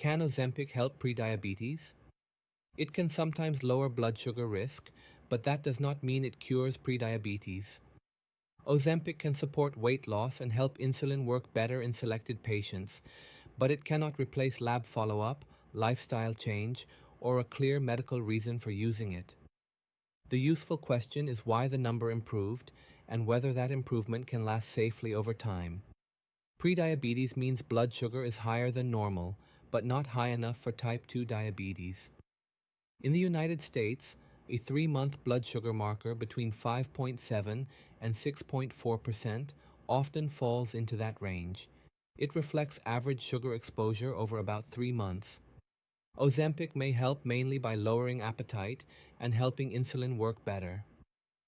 Can Ozempic help prediabetes? It can sometimes lower blood sugar risk, but that does not mean it cures prediabetes. Ozempic can support weight loss and help insulin work better in selected patients, but it cannot replace lab follow-up, lifestyle change, or a clear medical reason for using it. The useful question is why the number improved and whether that improvement can last safely over time. Prediabetes means blood sugar is higher than normal, but not high enough for type 2 diabetes. In the United States, a 3-month blood sugar marker between 5.7 and 6.4% often falls into that range. It reflects average sugar exposure over about 3 months. Ozempic may help mainly by lowering appetite and helping insulin work better.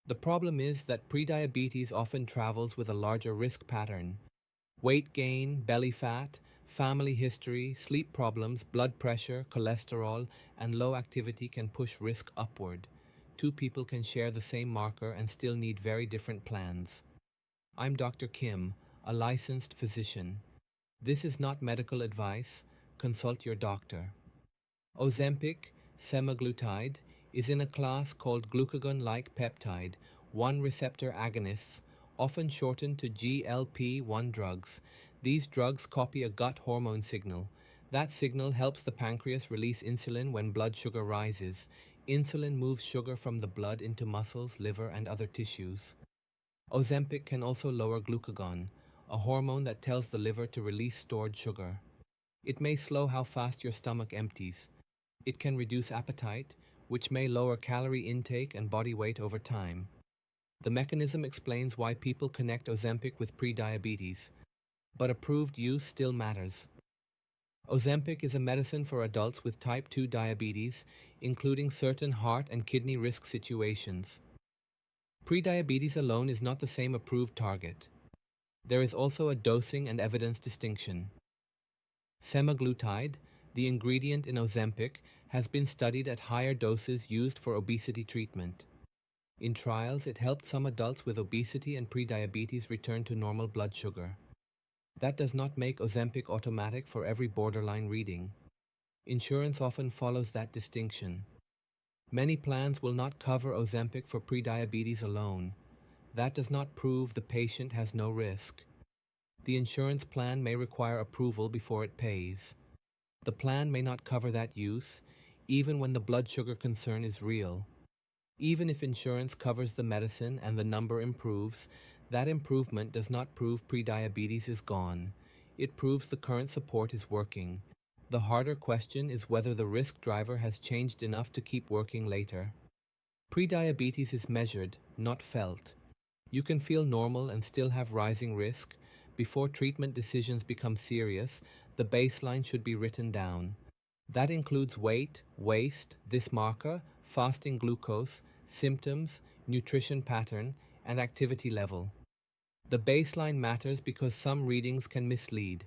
The problem is that prediabetes often travels with a larger risk pattern. Weight gain, belly fat, family history, sleep problems, blood pressure, cholesterol, and low activity can push risk upward. 2 people can share the same marker and still need very different plans. I'm Dr. Kim, a licensed physician. This is not medical advice. Consult your doctor. Ozempic, semaglutide, is in a class called glucagon-like peptide, 1 receptor agonists, often shortened to GLP-1 drugs. These drugs copy a gut hormone signal. That signal helps the pancreas release insulin when blood sugar rises. Insulin moves sugar from the blood into muscles, liver, and other tissues. Ozempic can also lower glucagon, a hormone that tells the liver to release stored sugar. It may slow how fast your stomach empties. It can reduce appetite, which may lower calorie intake and body weight over time. The mechanism explains why people connect Ozempic with prediabetes, but approved use still matters. Ozempic is a medicine for adults with type 2 diabetes, including certain heart and kidney risk situations. Prediabetes alone is not the same approved target. There is also a dosing and evidence distinction. Semaglutide, the ingredient in Ozempic, has been studied at higher doses used for obesity treatment. In trials, it helped some adults with obesity and prediabetes return to normal blood sugar. That does not make Ozempic automatic for every borderline reading. Insurance often follows that distinction. Many plans will not cover Ozempic for prediabetes alone. That does not prove the patient has no risk. The insurance plan may require approval before it pays. The plan may not cover that use, even when the blood sugar concern is real. Even if insurance covers the medicine and the number improves, that improvement does not prove prediabetes is gone. It proves the current support is working. The harder question is whether the risk driver has changed enough to keep working later. Prediabetes is measured, not felt. You can feel normal and still have rising risk. Before treatment decisions become serious, the baseline should be written down. That includes weight, waist, this marker, fasting glucose, symptoms, nutrition pattern, and activity level. The baseline matters because some readings can mislead.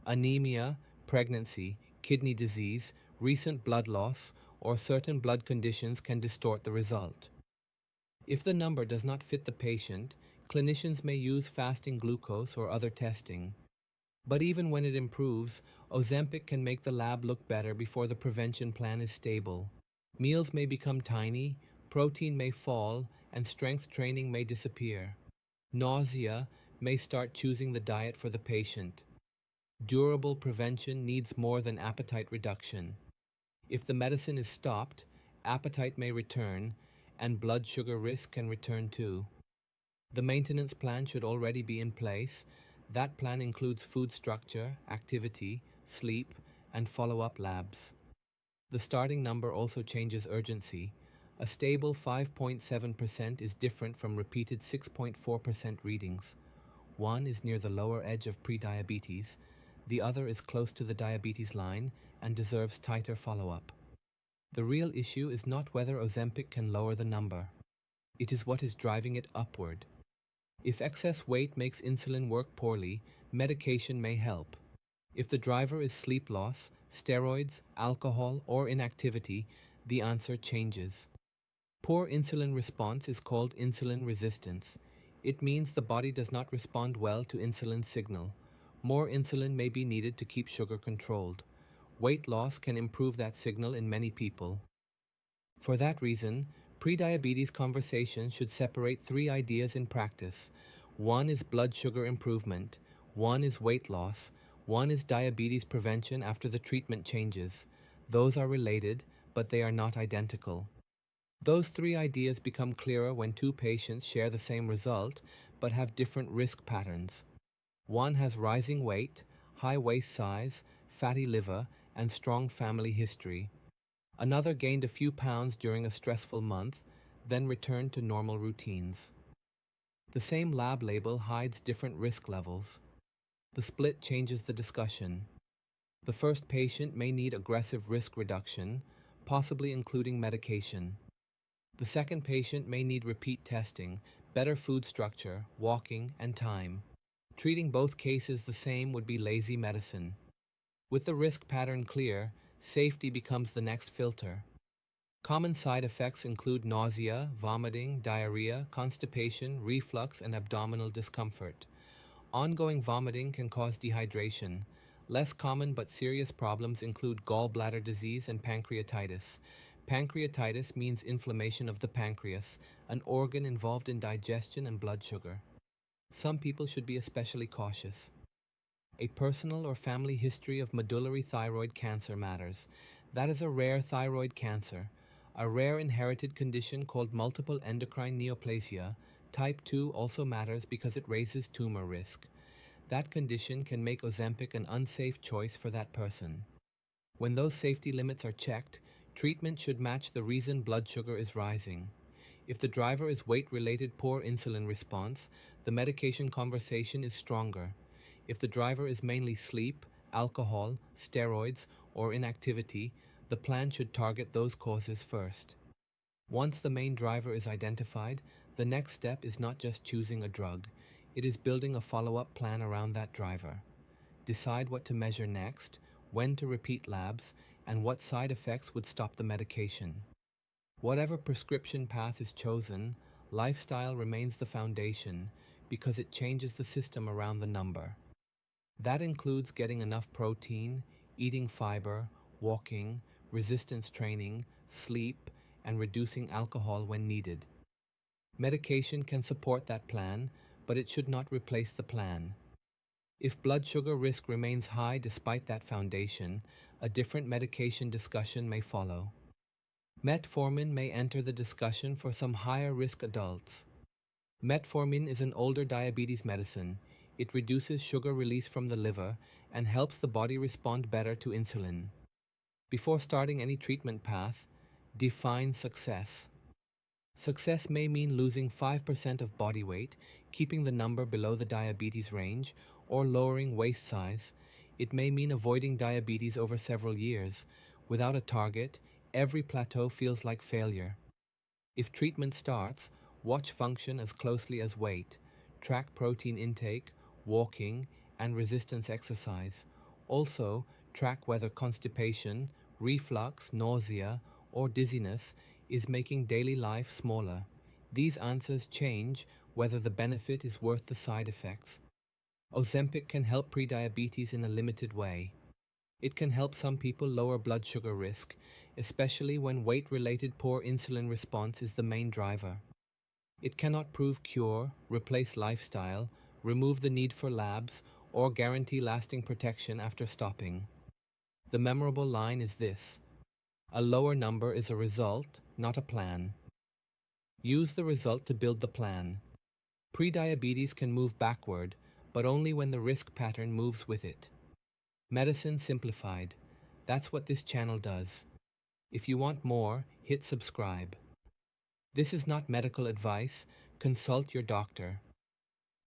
Anemia, pregnancy, kidney disease, recent blood loss, or certain blood conditions can distort the result. If the number does not fit the patient, clinicians may use fasting glucose or other testing. But even when it improves, Ozempic can make the lab look better before the prevention plan is stable. Meals may become tiny, protein may fall, and strength training may disappear. Nausea may start choosing the diet for the patient. Durable prevention needs more than appetite reduction. If the medicine is stopped, appetite may return, and blood sugar risk can return too. The maintenance plan should already be in place. That plan includes food structure, activity, sleep, and follow-up labs. The starting number also changes urgency. A stable 5.7% is different from repeated 6.4% readings. One is near the lower edge of prediabetes, the other is close to the diabetes line and deserves tighter follow-up. The real issue is not whether Ozempic can lower the number. It is what is driving it upward. If excess weight makes insulin work poorly, medication may help. If the driver is sleep loss, steroids, alcohol, or inactivity, the answer changes. Poor insulin response is called insulin resistance. It means the body does not respond well to insulin signal. More insulin may be needed to keep sugar controlled. Weight loss can improve that signal in many people. For that reason, prediabetes conversations should separate three ideas in practice. One is blood sugar improvement, one is weight loss, one is diabetes prevention after the treatment changes. Those are related, but they are not identical. Those three ideas become clearer when two patients share the same result but have different risk patterns. One has rising weight, high waist size, fatty liver, and strong family history. Another gained a few pounds during a stressful month, then returned to normal routines. The same lab label hides different risk levels. The split changes the discussion. The first patient may need aggressive risk reduction, possibly including medication. The second patient may need repeat testing, better food structure, walking, and time. Treating both cases the same would be lazy medicine. With the risk pattern clear, safety becomes the next filter. Common side effects include nausea, vomiting, diarrhea, constipation, reflux, and abdominal discomfort. Ongoing vomiting can cause dehydration. Less common but serious problems include gallbladder disease and pancreatitis. Pancreatitis means inflammation of the pancreas, an organ involved in digestion and blood sugar. Some people should be especially cautious. A personal or family history of medullary thyroid cancer matters. That is a rare thyroid cancer, a rare inherited condition called multiple endocrine neoplasia. Type 2 also matters because it raises tumor risk. That condition can make Ozempic an unsafe choice for that person. When those safety limits are checked, treatment should match the reason blood sugar is rising. If the driver is weight-related poor insulin response, the medication conversation is stronger. If the driver is mainly sleep, alcohol, steroids, or inactivity, the plan should target those causes first. Once the main driver is identified, the next step is not just choosing a drug, it is building a follow-up plan around that driver. Decide what to measure next, when to repeat labs, and what side effects would stop the medication. Whatever prescription path is chosen, lifestyle remains the foundation because it changes the system around the number. That includes getting enough protein, eating fiber, walking, resistance training, sleep, and reducing alcohol when needed. Medication can support that plan, but it should not replace the plan. If blood sugar risk remains high despite that foundation, a different medication discussion may follow. Metformin may enter the discussion for some higher risk adults. Metformin is an older diabetes medicine. It reduces sugar release from the liver and helps the body respond better to insulin. Before starting any treatment path, define success. Success may mean losing 5% of body weight, keeping the number below the diabetes range, or lowering waist size. It may mean avoiding diabetes over several years. Without a target, every plateau feels like failure. If treatment starts, watch function as closely as weight. Track protein intake, walking, and resistance exercise. Also, track whether constipation, reflux, nausea, or dizziness is making daily life smaller. These answers change whether the benefit is worth the side effects. Ozempic can help prediabetes in a limited way. It can help some people lower blood sugar risk, especially when weight-related poor insulin response is the main driver. It cannot prove cure, replace lifestyle, remove the need for labs, or guarantee lasting protection after stopping. The memorable line is this: a lower number is a result, not a plan. Use the result to build the plan. Prediabetes can move backward, but only when the risk pattern moves with it. Medicine simplified. That's what this channel does. If you want more, hit subscribe. This is not medical advice. Consult your doctor.